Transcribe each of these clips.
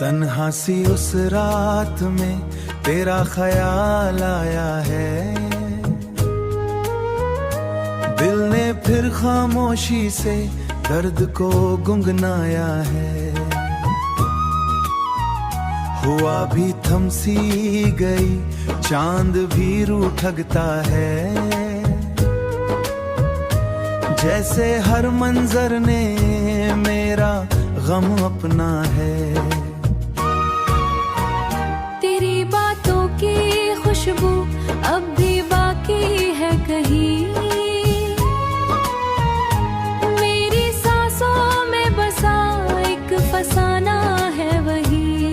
तन्हा सी उस रात में तेरा ख्याल आया है, दिल ने फिर खामोशी से दर्द को गुनगुनाया है। हुआ भी थमसी गई, चांद भी रूठ ठगता है, जैसे हर मंजर ने मेरा गम अपना है। तेरी बातों की खुशबू अब भी बाकी है कहीं, मेरी सांसों में बसा एक फसाना है वही।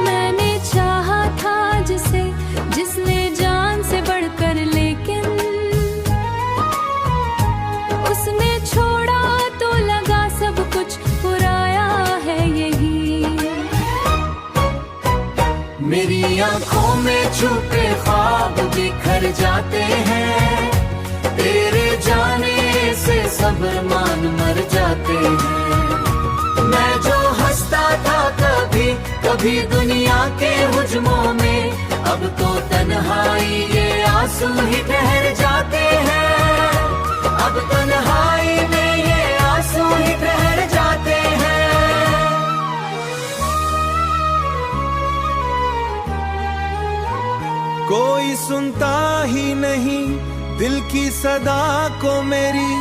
मैंने चाहा था जिसे, जिसने जान से बढ़कर, लेकिन उसने छोड़ा तो लगा सब कुछ पुराया है यही। मेरी आंखों में छुपे ख्वाब बिखर जाते हैं, तेरे जाने से सब्र मान मर जाते हैं। मैं जो हंसता था कभी कभी दुनिया के हुजमों में, अब तो तन्हाई ये आंसू ही ठहर जाते हैं। अब तन्हाई में ये आंसू ही ठहर जाते हैं। कोई सुनता ही नहीं दिल की सदा को मेरी,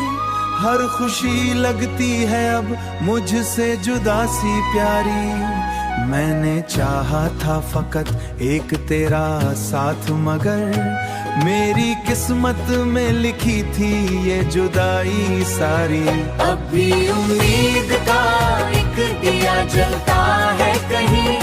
हर खुशी लगती है अब मुझसे जुदा सी प्यारी। मैंने चाहा था फकत एक तेरा साथ, मगर मेरी किस्मत में लिखी थी ये जुदाई सारी। अब भी उम्मीद का एक दिया जलता है कहीं,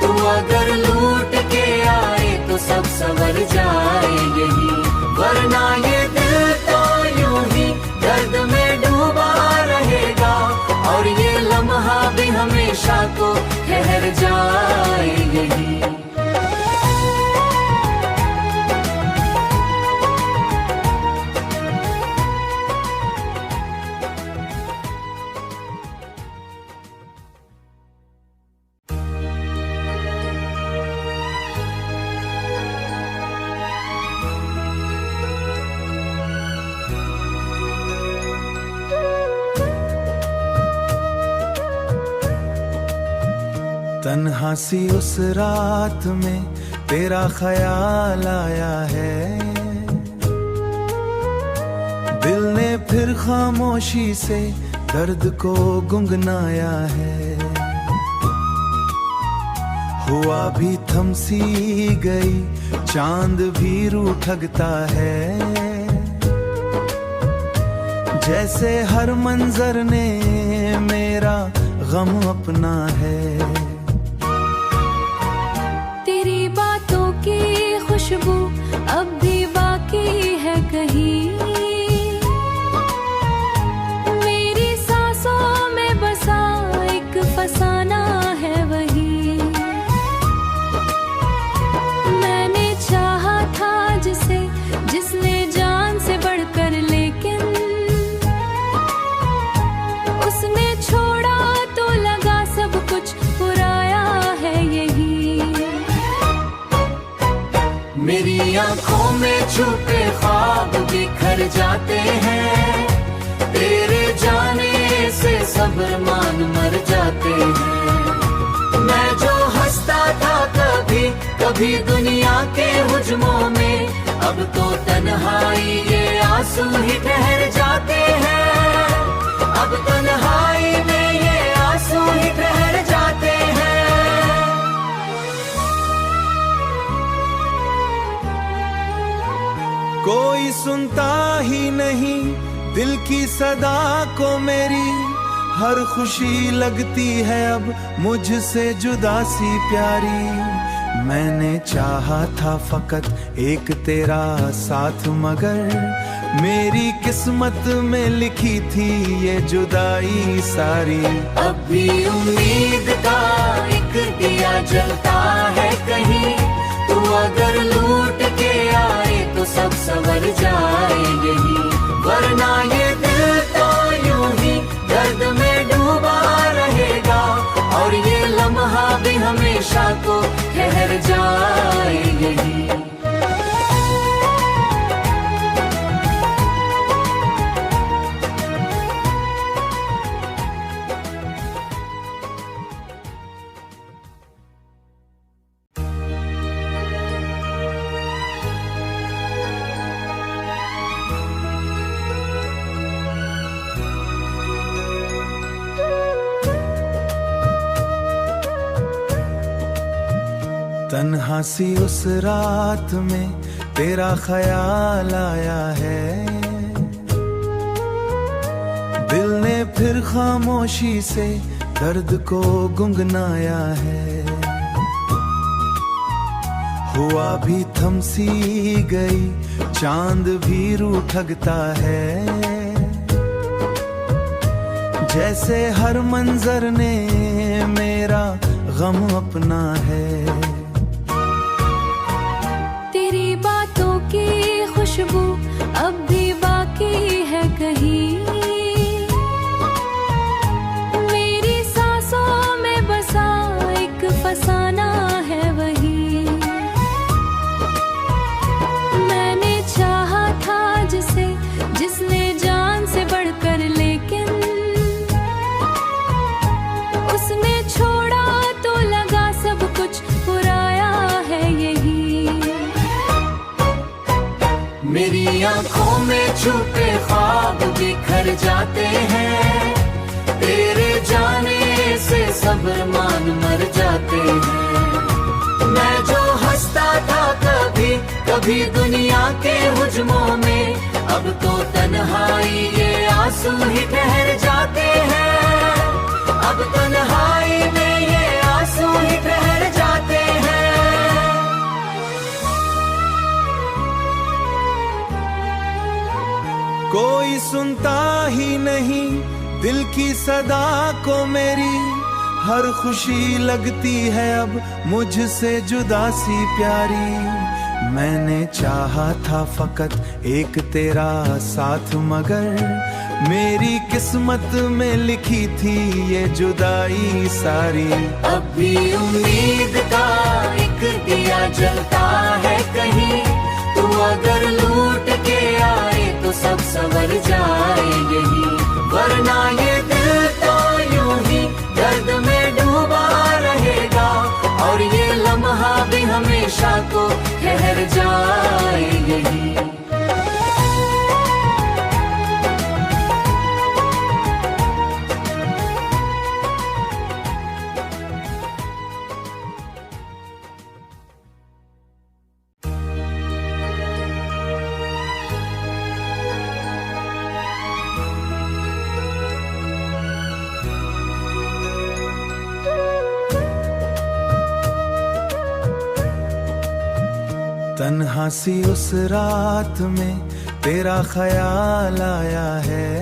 तू अगर लूट के आए तो सब संवर जाए यही। वरना ये दिल तो यूं ही दर्द में डूबा रहेगा, और ये लम्हा भी हमेशा को ठहर जाए यही। तन्हा सी उस रात में तेरा ख्याल आया है, दिल ने फिर खामोशी से दर्द को गुनगुनाया है। हुआ भी थमसी गई, चांद भी रूठ ठगता है, जैसे हर मंजर ने मेरा गम अपना है। तेरी बातों की खुशबू अब भी बाकी है कहीं, मेरी सांसों में बसा एक फसाना है वही। मैंने चाहा था जिसे, जिसने जान से बढ़कर, लेकिन उसने छोड़ा तो लगा सब कुछ पुराया है यही। मेरी आंखों में छुपे ख्वाब बिखर जाते हैं, तेरे जाने से सब्र मान मर जाते हैं। मैं जो हंसता था कभी कभी दुनिया के हुजमों में, अब तो तन्हाई ये आंसू ही ठहर जाते हैं। अब तन्हाई में ये आंसू ही ठहर जाते हैं। कोई सुनता ही नहीं दिल की सदा को मेरी, हर खुशी लगती है अब मुझसे जुदा सी प्यारी। मैंने चाहा था फकत एक तेरा साथ, मगर मेरी किस्मत में लिखी थी ये जुदाई सारी। अब भी उम्मीद का एक दिया जलता है कहीं, तू अगर लूट के आए तो सब संवर जाए यही। वरना ये दिल तो यूं ही दर्द में डूबा रहेगा, हमेशा को ठहर जाए यही। तन्हा सी उस रात में तेरा ख्याल आया है, दिल ने फिर खामोशी से दर्द को गुनगुनाया है। हुआ भी थम सी गई, चांद भी रूह ठगता है, जैसे हर मंजर ने मेरा गम अपना है। खुशबू अब भी बाकी है कहीं, मेरी सांसों में बसा एक फसाना है वही। मैंने चाहा था जिसे, जिसने जान से बढ़कर, लेकिन उसने छोड़ा तो लगा सब कुछ पुराया है यही। मेरी आंखों में छुपे ख्वाब बिखर जाते हैं, तेरे जाने से सब्र मान मर जाते हैं। मैं जो हंसता था कभी कभी दुनिया के हुजमों में, अब तो तन्हाई ये आंसू ही ठहर जाते हैं। अब तन्हाई में ये आंसू ही ठहर जाते हैं। कोई सुनता ही नहीं दिल की सदा को मेरी, हर खुशी लगती है अब मुझसे जुदा सी प्यारी। मैंने चाहा था फकत एक तेरा साथ, मगर मेरी किस्मत में लिखी थी ये जुदाई सारी। अब भी उम्मीद का एक दिया जलता है कहीं, तू अगर लूट के आए तो सब संवर जाए यही। वरना ये दिल तो यूं ही दर्द में डूबा रहेगा, और ये लम्हा भी हमेशा को ठहर जाए यही। तन्हा सी उस रात में तेरा ख्याल आया है,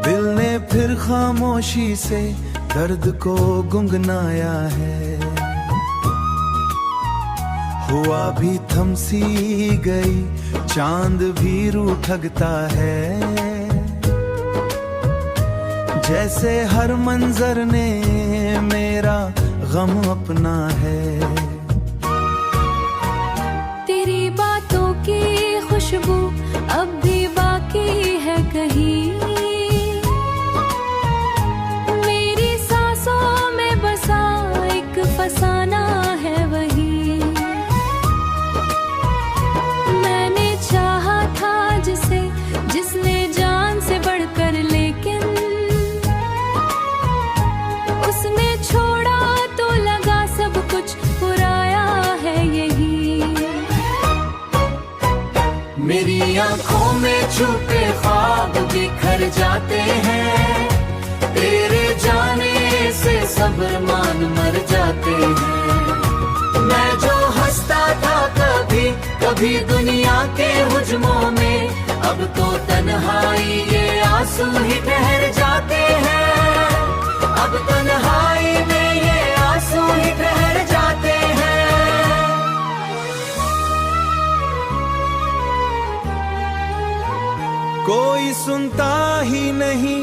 दिल ने फिर खामोशी से दर्द को गुनगुनाया है। हुआ भी थम सी गई, चांद भी रूह ठगता है, जैसे हर मंजर ने मेरा गम अपना है। खुशबू अब भी बाकी है कहीं, मेरी सांसों में बसा एक फसाना है वही। मैंने चाहा था जिसे, जिसने जान से बढ़कर, लेकिन उसने छोड़ा तो लगा सब कुछ पुराया है यही। मेरी आंखों में छुपे ख्वाब बिखर जाते हैं, तेरे जाने से सब्र मान मर जाते हैं। मैं जो हंसता था कभी कभी दुनिया के हुजमों में, अब तो तन्हाई ये आंसू ही ठहर जाते हैं। अब तन्हाई में ये आंसू ही ठहर जाते हैं। कोई सुनता ही नहीं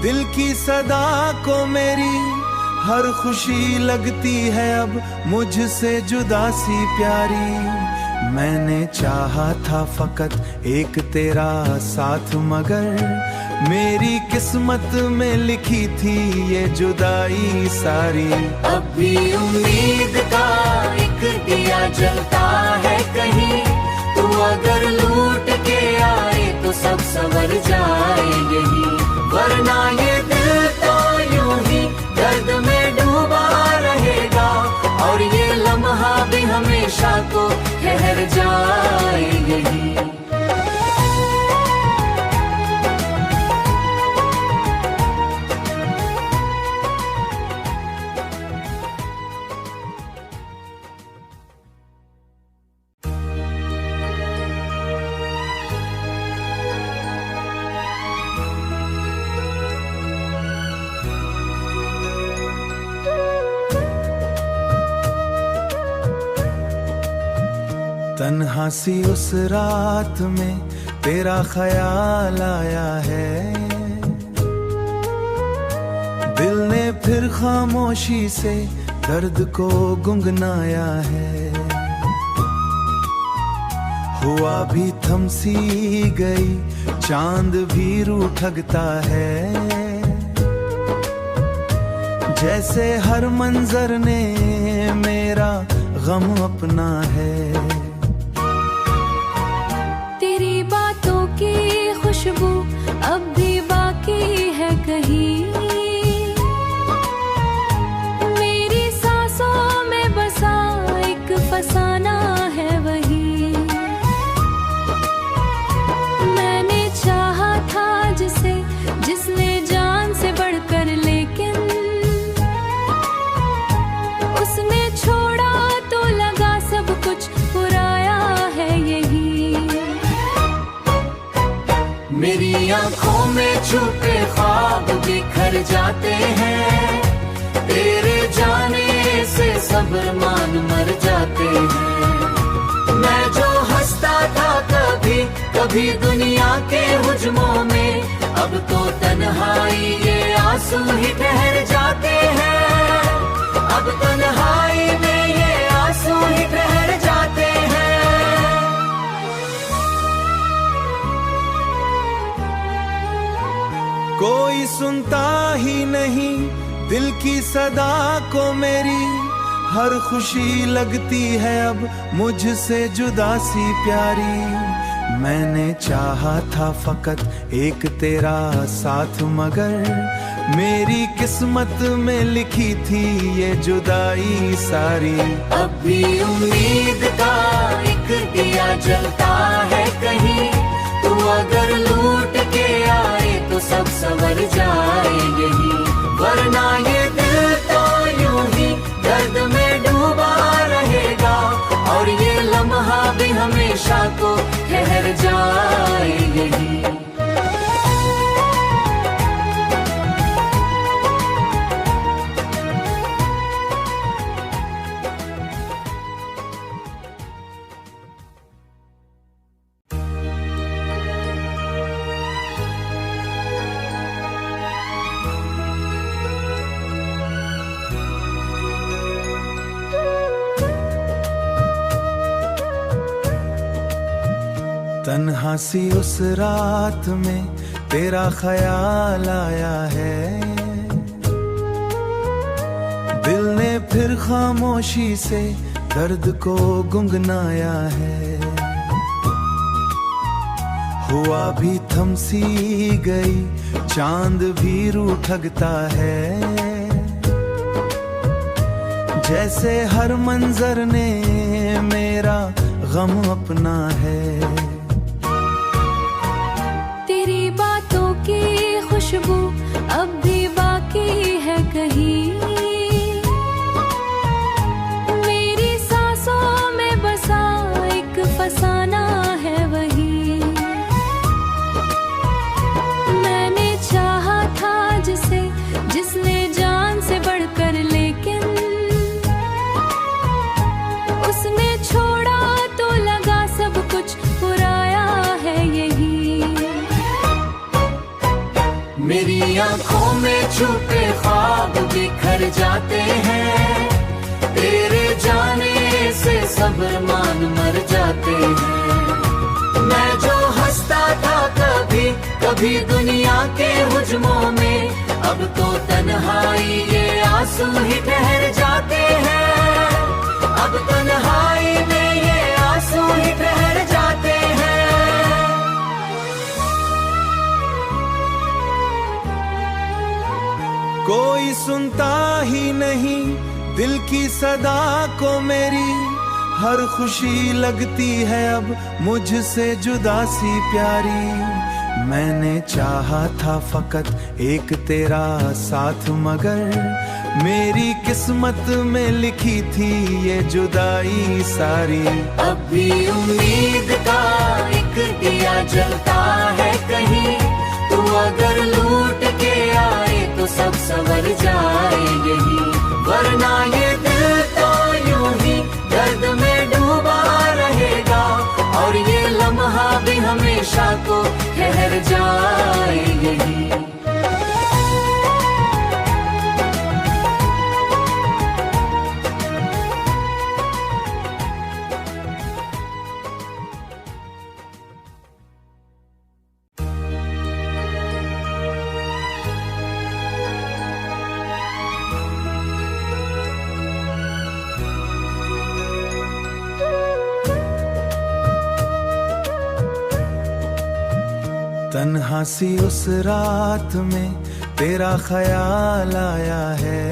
दिल की सदा को मेरी, हर खुशी लगती है अब मुझसे जुदा सी प्यारी। मैंने चाहा था फकत एक तेरा साथ, मगर मेरी किस्मत में लिखी थी ये जुदाई सारी। अब भी उम्मीद का एक दिया जलता है कहीं, तू अगर लूट के आए तो सब संवर जाए यही, वरना ये दिल तो यूं ही दर्द में डूबा रहेगा, और ये लम्हा भी हमेशा को ठहर जाए यही। तन्हा सी उस रात में तेरा ख्याल आया है, दिल ने फिर खामोशी से दर्द को गुनगुनाया है। हुआ भी थम सी गई, चांद भी रूठ ठगता है, जैसे हर मंजर ने मेरा गम अपना है। तेरी बातों की खुशबू अब भी बाकी है कहीं, मेरी सांसों में बसा एक फसाना है वही। मैंने चाहा था जिसे, जिसने जान से बढ़कर, लेकिन उसने छोड़ा तो लगा सब कुछ पुराया है यही। मेरी आंखों में छुपे ख्वाब बिखर जाते हैं, तेरे जाने से सब्र मान मर जाते हैं। मैं जो हंसता था कभी कभी दुनिया के हुजमों में, अब तो तन्हाई ये आंसू ही ठहर जाते हैं, अब तन्हाई में ये आंसू ही ठहर जाते हैं। कोई सुनता ही नहीं दिल की सदा को मेरी, हर खुशी लगती है अब मुझसे जुदा सी प्यारी। मैंने चाहा था फकत एक तेरा साथ, मगर मेरी किस्मत में लिखी थी ये जुदाई सारी। अब भी उम्मीद का एक दिया जलता है कहीं, तू अगर लूट के आए तो सब संवर जाए यही, वरना ये दिल तो यूं ही दर्द में डूबा रहेगा, और ये लम्हा भी हमेशा को ठहर जाए यही। तन्हा सी उस रात में तेरा ख्याल आया है, दिल ने फिर खामोशी से दर्द को गुनगुनाया है। हुआ भी थम सी गई, चांद भी रूठ ठगता है, जैसे हर मंजर ने मेरा गम अपना है। तेरी बातों की खुशबू अब भी बाकी है कहीं, मेरी सांसों में बसा एक फसाना है वही। मैंने चाहा था जिसे, जिसने जान से बढ़कर, लेकिन उसने छोड़ा तो लगा सब कुछ पुराया है यही। मेरी आंखों में छुपे ख्वाब बिखर जाते हैं, तेरे जाने से सब अरमान मर जाते हैं। मैं जो हंसता था कभी कभी दुनिया के हुज्मों में, अब तो तन्हाई ये आंसू ही ठहर जाते हैं, अब तन्हाई में ये आंसू ही ठहर जाते हैं। कोई सुनता ही नहीं दिल की सदा को मेरी, हर खुशी लगती है अब मुझसे जुदा सी प्यारी। मैंने चाहा था फकत एक तेरा साथ, मगर मेरी किस्मत में लिखी थी ये जुदाई सारी। अब भी उम्मीद का एक दिया जलता है कहीं, तू अगर लूट के आए तो सब संवर जाए यही, वरना ये दिल तो यूं ही दर्द में डूबा रहेगा, और ये लम्हा भी हमेशा को ठहर जाए यही। तन्हा सी उस रात में तेरा ख्याल आया है,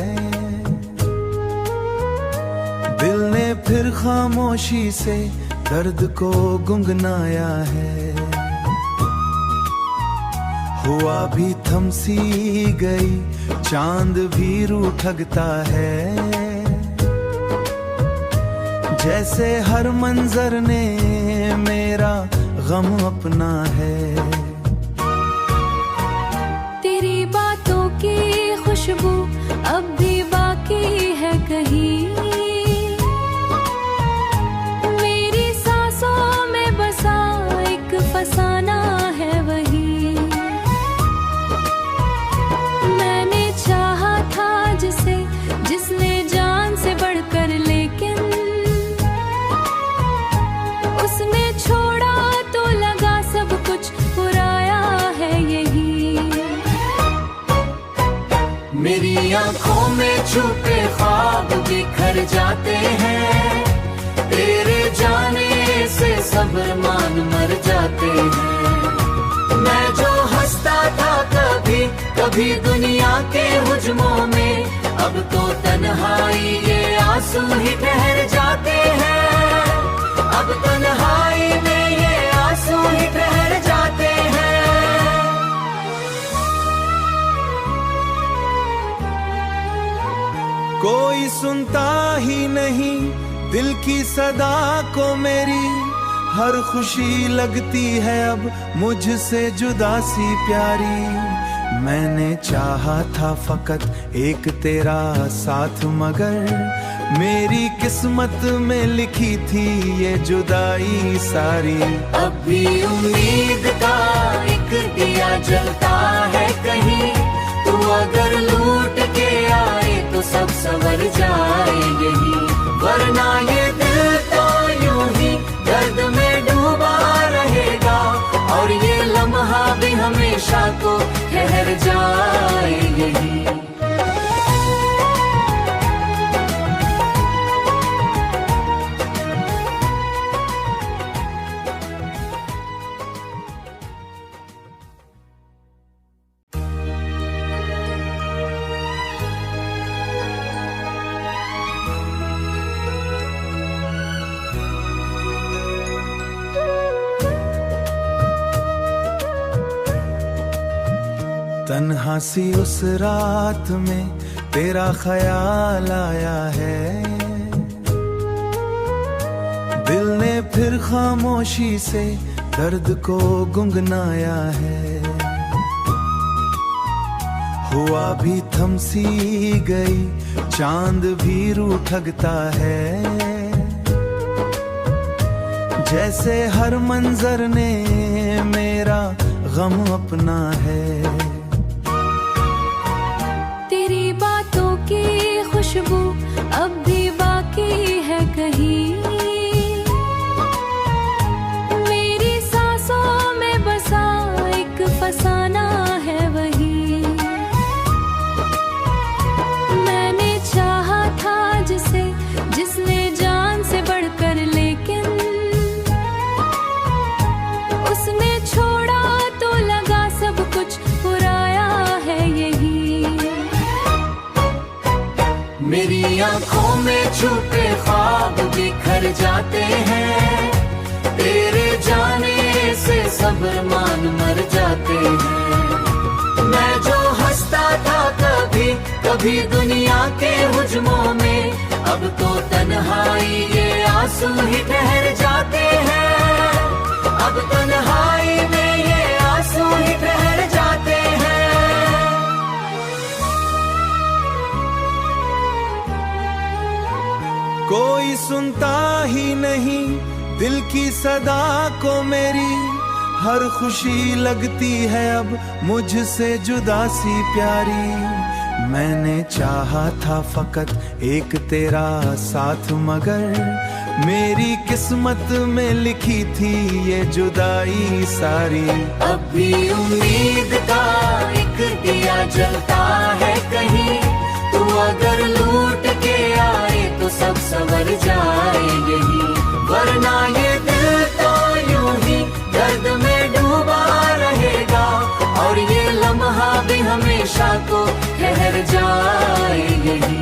दिल ने फिर खामोशी से दर्द को गुनगुनाया है। हुआ भी थम सी गई, चांद भी रूह ठगता है, जैसे हर मंजर ने मेरा गम अपना है। तेरी बातों की खुशबू अब भी बाकी है कहीं, मेरी सांसों में बसा एक फसाना है वही। मैंने चाहा था जिसे, जिसने जान से बढ़कर, लेकिन उसने छोड़ा तो लगा सब कुछ पुराया है यही। मेरी आंखों में छुपे ख्वाब बिखर जाते हैं, तेरे जाने से सब अरमान मर जाते हैं। मैं जो हंसता था कभी कभी दुनिया के हुज्मों में, अब तो तन्हाई ये आंसू ही ठहर जाते हैं, अब तन्हाई में ये आंसू ही ठहर जाते हैं। कोई सुनता ही नहीं दिल की सदा को मेरी, हर खुशी लगती है अब मुझसे जुदा सी प्यारी। मैंने चाहा था फकत एक तेरा साथ, मगर मेरी किस्मत में लिखी थी ये जुदाई सारी। अब भी उम्मीद का एक दिया जलता है कहीं, तू अगर लूट के आए तो सब संवर जाए यही, वरना ये दिल तो यूं ही दर्द में डूबा रहेगा, और ये लम्हा भी हमेशा को ठहर जाए यही। तन्हा सी उस रात में तेरा ख्याल आया है, दिल ने फिर खामोशी से दर्द को गुनगुनाया है। हुआ भी थम सी गई, चांद भी रूह ठगता है, जैसे हर मंजर ने मेरा गम अपना है। छुपे ख्वाब बिखर जाते हैं, तेरे जाने से सब मान मर जाते हैं। मैं जो हंसता था कभी कभी दुनिया के हुज्मों में, अब तो तन्हाई ये आंसू ही ठहर जाते हैं, अब तन्हाई में ये आंसू ही ठहर जाते हैं। कोई सुनता ही नहीं दिल की सदा को मेरी, हर खुशी लगती है अब मुझसे जुदा सी प्यारी। मैंने चाहा था फकत एक तेरा साथ, मगर मेरी किस्मत में लिखी थी ये जुदाई सारी। अब भी उम्मीद का एक दिया जलता है कहीं, तू अगर लूट के आए तो सब संवर जाए यही, वरना ये दिल तो यूं ही दर्द में डूबा रहेगा, और ये लम्हा भी हमेशा को ठहर जाए यही।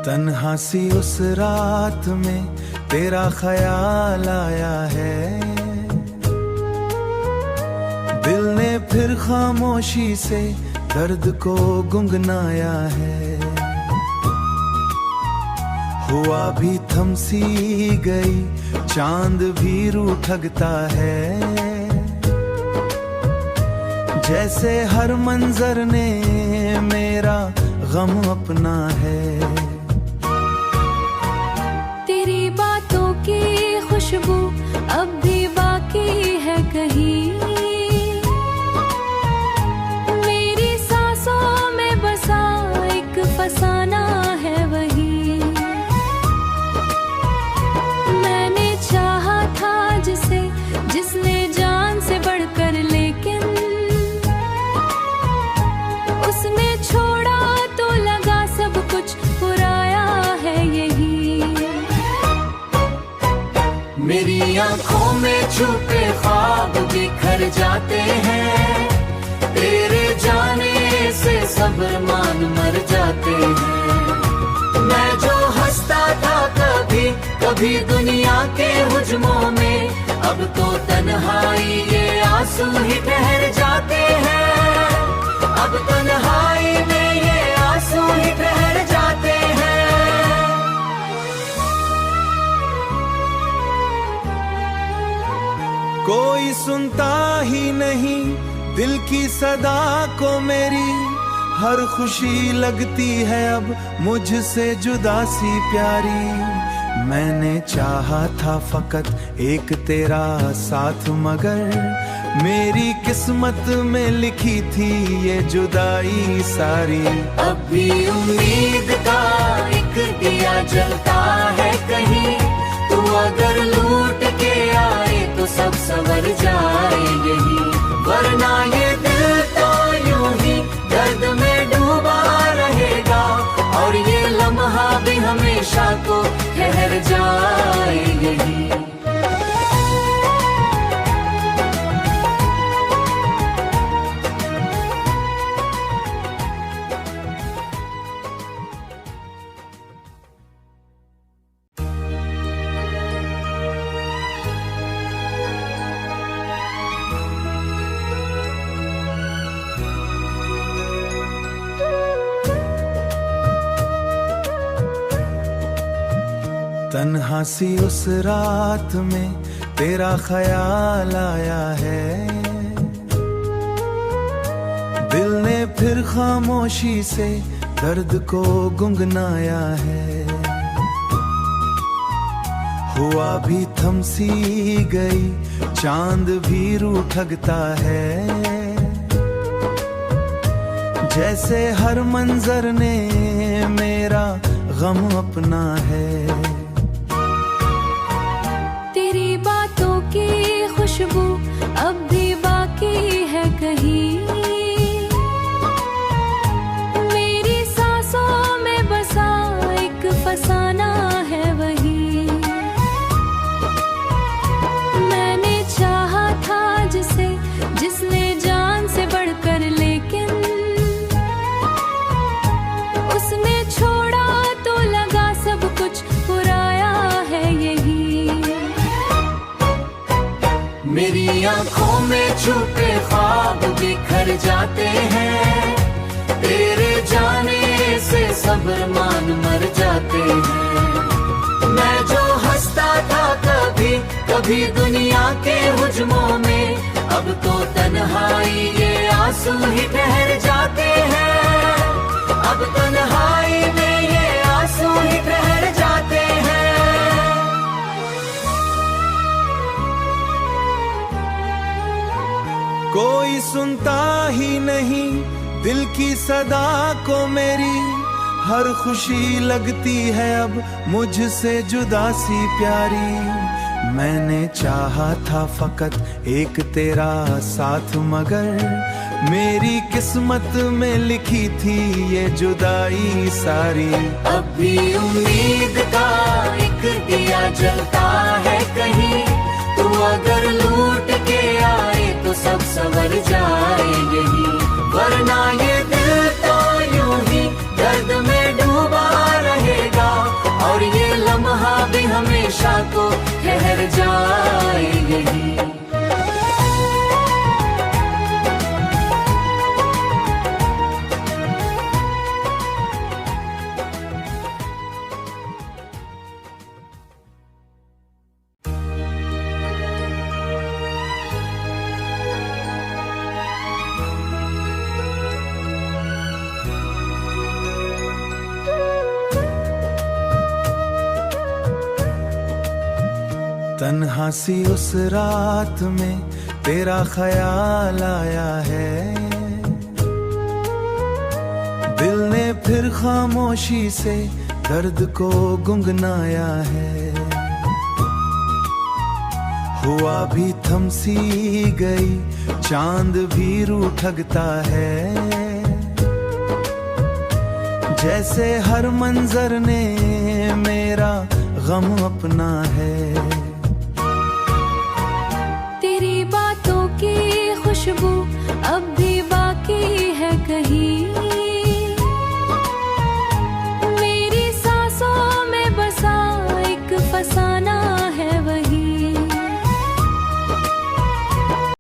तन्हा सी उस रात में तेरा ख्याल आया है, दिल ने फिर खामोशी से दर्द को गुनगुनाया है। हुआ भी थम सी गई, चांद भी रूह ठगता है, जैसे हर मंजर ने मेरा गम अपना है। तेरी बातों की खुशबू अब भी बाकी है कहीं, मेरी सांसों में बसा एक फसाना है वही। मैंने चाहा था जिसे, जिसने जान से बढ़कर, लेकिन उसने छोड़ा तो लगा सब कुछ पुराया है यही। मेरी आंखों में छुपे ख्वाब बिखर जाते हैं, तेरे जाने से सब मान मर जाते हैं। मैं जो हंसता था कभी कभी दुनिया के हुज्मों में, अब तो तन्हाई ये आंसू ही ठहर जाते हैं, अब तन्हाई में ये आंसू ही ठहर जाते हैं। कोई सुनता ही नहीं दिल की सदा को मेरी, हर खुशी लगती है अब मुझसे जुदा सी प्यारी। मैंने चाहा था फकत एक तेरा साथ, मगर मेरी किस्मत में लिखी थी ये जुदाई सारी। अब भी उम्मीद का एक दिया जलता है कहीं, तू अगर लूट के आए तो सब संवर जाए यही, वरना ये दिल तो यूं ही दर्द में डूबा रहेगा, और ये लम्हा भी हमेशा को ठहर जाए यही। तन्हा सी उस रात में तेरा ख्याल आया है, दिल ने फिर खामोशी से दर्द को गुनगुनाया है। हुआ भी थम सी गई, चांद भी रूह ठगता है, जैसे हर मंजर ने मेरा गम अपना है। आंखों में छुपे ख्वाब बिखर जाते हैं, तेरे जाने से सब्र मान मर जाते हैं। मैं जो हंसता था कभी कभी दुनिया के हुज्मों में, अब तो तन्हाई ये आंसू ही ठहर जाते हैं, अब तन्हाई में ये आंसू ही ठहर जाते हैं। कोई सुनता ही नहीं दिल की सदा को मेरी, हर खुशी लगती है अब मुझसे जुदा सी प्यारी। मैंने चाहा था फकत एक तेरा साथ, मगर मेरी किस्मत में लिखी थी ये जुदाई सारी। अब भी उम्मीद का एक दिया जलता है कहीं, तू अगर लूट के आए तो सब संवर जाए यही, वरना ये दिल तो यूं ही दर्द में डूबा रहेगा, और ये लम्हा भी हमेशा को ठहर जाए यही। तन्हा सी उस रात में तेरा ख्याल आया है, दिल ने फिर खामोशी से दर्द को गुनगुनाया है। हुआ भी थम सी गई, चांद भी रूठ ठगता है, जैसे हर मंजर ने मेरा गम अपना है।